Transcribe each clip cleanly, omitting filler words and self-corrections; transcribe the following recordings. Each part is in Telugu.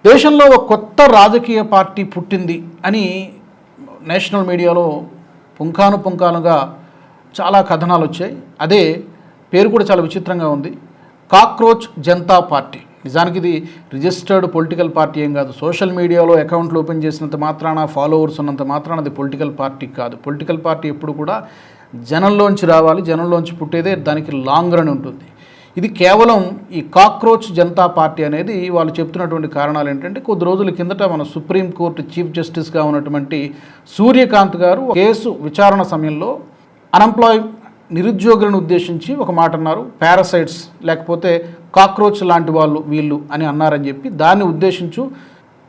దేశంలో ఒక కొత్త రాజకీయ పార్టీ పుట్టింది అని నేషనల్ మీడియాలో పుంఖానుగా చాలా కథనాలు వచ్చాయి. అదే పేరు కూడా చాలా విచిత్రంగా ఉంది, కాక్రోచ్ జనతా పార్టీ. నిజానికి ఇది రిజిస్టర్డ్ పొలిటికల్ పార్టీ ఏం కాదు. సోషల్ మీడియాలో అకౌంట్లు ఓపెన్ చేసినంత మాత్రాన, ఫాలోవర్స్ ఉన్నంత మాత్రాన అది పొలిటికల్ పార్టీ కాదు. పొలిటికల్ పార్టీ ఎప్పుడు కూడా జనంలోంచి రావాలి, జనంలోంచి పుట్టేదే దానికి లాంగ్ రన్ ఉంటుంది. ఇది కేవలం ఈ కాక్రోచ్ జనతా పార్టీ అనేది వాళ్ళు చెప్తున్నటువంటి కారణాలు ఏంటంటే, కొద్ది రోజుల కిందట మన సుప్రీంకోర్టు చీఫ్ జస్టిస్గా ఉన్నటువంటి సూర్యకాంత్ గారు కేసు విచారణ సమయంలో నిరుద్యోగులను ఉద్దేశించి ఒక మాట అన్నారు, పారాసైట్స్ లేకపోతే కాక్రోచ్ లాంటి వాళ్ళు వీళ్ళు అని అన్నారని చెప్పి దాన్ని ఉద్దేశించు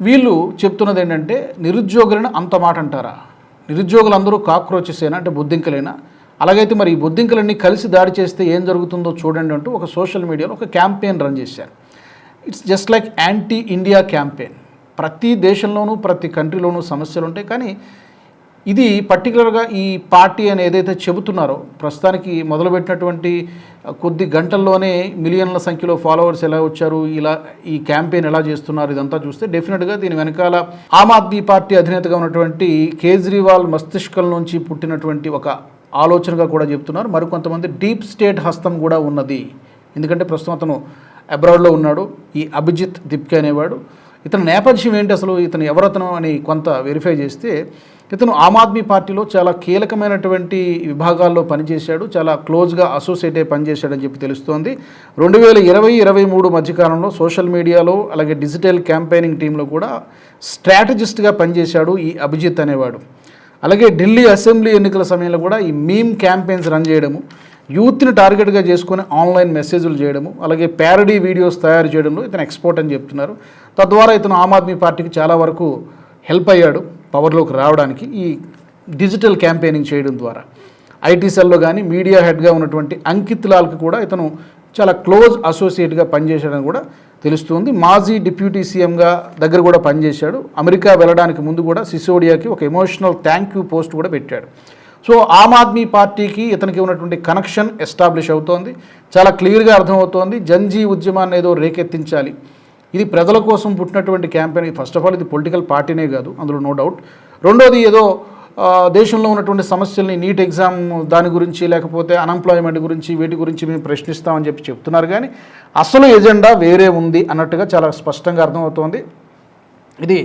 వీళ్ళు చెప్తున్నది ఏంటంటే, నిరుద్యోగులను అంత మాట అంటారా? నిరుద్యోగులందరూ కాక్రోచెసేనా అంటే బొద్దింకలేనా? అలాగైతే మరి ఈ బొద్దింకలన్నీ కలిసి దాడి చేస్తే ఏం జరుగుతుందో చూడండి అంటూ ఒక సోషల్ మీడియాలో ఒక క్యాంపెయిన్ రన్ చేశారు. It's just like anti India campaign. ప్రతి దేశంలోనూ ప్రతి కంట్రీలోనూ సమస్యలు ఉంటాయి, కానీ ఇది పర్టికులర్గా ఈ పార్టీ అని ఏదైతే చెబుతున్నారో, ప్రస్తుతానికి మొదలుపెట్టినటువంటి కొద్ది గంటల్లోనే మిలియన్ల సంఖ్యలో ఫాలోవర్స్ ఎలా వచ్చారు, ఇలా ఈ క్యాంపెయిన్ ఎలా చేస్తున్నారు, ఇదంతా చూస్తే డెఫినెట్గా దీని వెనకాల ఆమ్ ఆద్మీ పార్టీ అధినేతగా ఉన్నటువంటి కేజ్రీవాల్ మస్తిష్కం నుంచి పుట్టినటువంటి ఒక ఆలోచనగా కూడా చెప్తున్నారు. మరికొంతమంది డీప్ స్టేట్ హస్తం కూడా ఉన్నది. ఎందుకంటే ప్రస్తుతం అతను అబ్రాడ్లో ఉన్నాడు, ఈ అభిజిత్ దిప్కే అనేవాడు. ఇతని నేపథ్యం ఏంటి, అసలు ఇతను ఎవరతను అని కొంత వెరిఫై చేస్తే, ఇతను ఆమ్ ఆద్మీ పార్టీలో చాలా కీలకమైనటువంటి విభాగాల్లో పనిచేశాడు, చాలా క్లోజ్గా అసోసియేట్ అయి పనిచేశాడని చెప్పి తెలుస్తోంది. 2020-23 మధ్యకాలంలో సోషల్ మీడియాలో అలాగే డిజిటల్ క్యాంపెయినింగ్ టీంలో కూడా స్ట్రాటజిస్ట్గా పనిచేశాడు ఈ అభిజిత్ అనేవాడు. అలాగే ఢిల్లీ అసెంబ్లీ ఎన్నికల సమయంలో కూడా ఈ మీమ్ క్యాంపెయిన్స్ రన్ చేయడము, యూత్ని టార్గెట్గా చేసుకుని ఆన్లైన్ మెసేజ్లు చేయడము, అలాగే ప్యారడీ వీడియోస్ తయారు చేయడంలో ఇతను ఎక్స్పర్ట్ అని చెప్తున్నారు. తద్వారా ఇతను ఆమ్ ఆద్మీ పార్టీకి చాలా వరకు హెల్ప్ అయ్యాడు పవర్లోకి రావడానికి ఈ డిజిటల్ క్యాంపెయినింగ్ చేయడం ద్వారా. ఐటీ సెల్లో కానీ మీడియా హెడ్గా ఉన్నటువంటి అంకిత్ లాల్కి కూడా ఇతను చాలా క్లోజ్ అసోసియేట్గా పనిచేశాడని కూడా తెలుస్తుంది. మాజీ డిప్యూటీ సీఎంగా దగ్గర కూడా పనిచేశాడు. అమెరికా వెళ్ళడానికి ముందు కూడా సిసోడియాకి ఒక ఎమోషనల్ థ్యాంక్ యూ పోస్ట్ కూడా పెట్టాడు. సో ఆమ్ ఆద్మీ పార్టీకి ఇతనికి ఉన్నటువంటి కనెక్షన్ ఎస్టాబ్లిష్ అవుతోంది, చాలా క్లియర్గా అర్థమవుతోంది. జంజీ ఉద్యమాన్ని ఏదో రేకెత్తించాలి, ఇది ప్రజల కోసం పుట్టినటువంటి క్యాంపెయిన్. ఫస్ట్ ఆఫ్ ఆల్ ఇది పొలిటికల్ పార్టీనే కాదు, అందులో నో డౌట్. రెండోది ఏదో దేశంలో ఉన్నటువంటి సమస్యల్ని, నీట్ ఎగ్జామ్ దాని గురించి లేకపోతే అన్ఎంప్లాయ్మెంట్ గురించి వీటి గురించి మేము ప్రశ్నిస్తామని చెప్పి చెప్తున్నారు, కానీ అసలు ఎజెండా వేరే ఉంది అన్నట్టుగా చాలా స్పష్టంగా అర్థమవుతోంది. ఇది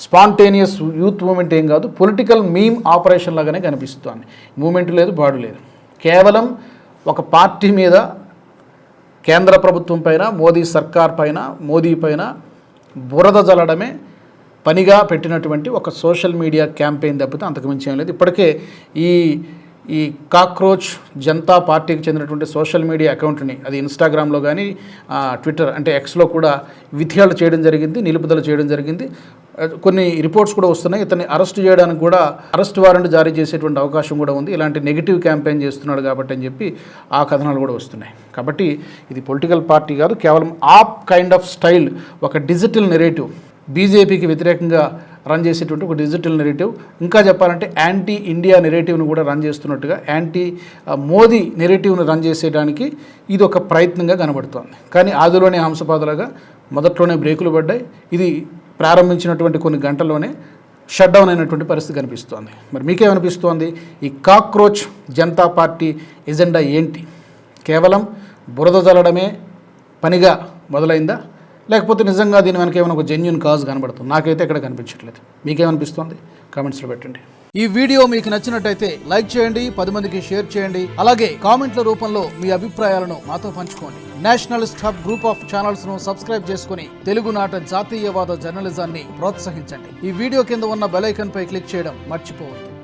స్పాంటేనియస్ యూత్ మూమెంట్ ఏం కాదు, పొలిటికల్ మీమ్ ఆపరేషన్ లాగానే కనిపిస్తోంది. మూమెంట్ లేదు, బాడు లేదు, కేవలం ఒక పార్టీ మీద, కేంద్ర ప్రభుత్వం పైన, మోదీ సర్కార్ పైన, మోదీ పైన బురద జల్లడమే పనిగా పెట్టినటువంటి ఒక సోషల్ మీడియా క్యాంపెయిన్ తప్పితే అంతకుమించి ఏం లేదు. ఇప్పటికే ఈ కాక్రోచ్ జనతా పార్టీకి చెందినటువంటి సోషల్ మీడియా అకౌంట్ని, అది ఇన్స్టాగ్రామ్లో కానీ ట్విట్టర్ అంటే ఎక్స్లో కూడా విత్డ్రాల్ చేయడం జరిగింది, నిలుపుదల చేయడం జరిగింది. కొన్ని రిపోర్ట్స్ కూడా వస్తున్నాయి, ఇతన్ని అరెస్ట్ చేయడానికి కూడా అరెస్ట్ వారెంట్ జారీ చేసేటువంటి అవకాశం కూడా ఉంది. ఇలాంటి నెగిటివ్ క్యాంపెయిన్ చేస్తున్నాడు కాబట్టి అని చెప్పి ఆ కథనాలు కూడా వస్తున్నాయి. కాబట్టి ఇది పొలిటికల్ పార్టీ కాదు, కేవలం ఆప్ కైండ్ ఆఫ్ స్టైల్, ఒక డిజిటల్ నెరేటివ్, బీజేపీకి వ్యతిరేకంగా రన్ చేసేటువంటి ఒక డిజిటల్ నెరేటివ్. ఇంకా చెప్పాలంటే యాంటీ ఇండియా నెరేటివ్ను కూడా రన్ చేస్తున్నట్టుగా, యాంటీ మోదీ నెరేటివ్ను రన్ చేసేయడానికి ఇది ఒక ప్రయత్నంగా కనబడుతోంది. కానీ ఆదిలోనే హంసపాదులుగా మొదట్లోనే బ్రేకులు పడ్డాయి. ఇది ప్రారంభించినటువంటి కొన్ని గంటల్లోనే షట్ డౌన్ అయినటువంటి పరిస్థితి కనిపిస్తోంది. మరి మీకేమనిపిస్తోంది, ఈ కాక్రోచ్ జనతా పార్టీ ఎజెండా ఏంటి? కేవలం బురద జల్లడమే పనిగా మొదలైందా, లేకపోతే నిజంగా దీని వెనక ఏమైనా ఒక జెన్యూన్ కాజ్ కనబడుతుంది? నాకైతే ఎక్కడ కనిపించట్లేదు. మీకేమనిపిస్తుంది? కామెంట్స్లో పెట్టండి. ఈ వీడియో మీకు నచ్చినట్టయితే లైక్ చేయండి, 10 మందికి షేర్ చేయండి. అలాగే కామెంట్ల రూపంలో మీ అభిప్రాయాలను మాతో పంచుకోండి. Nationalist hub group of channels ను సబ్స్క్రైబ్ చేసుకుని తెలుగునాట జాతీయవాద జర్నలిజాన్ని ప్రోత్సహించండి. ఈ వీడియో కింద ఉన్న బెల్ ఐకాన్ పై క్లిక్ చేయడం మర్చిపోవద్దు.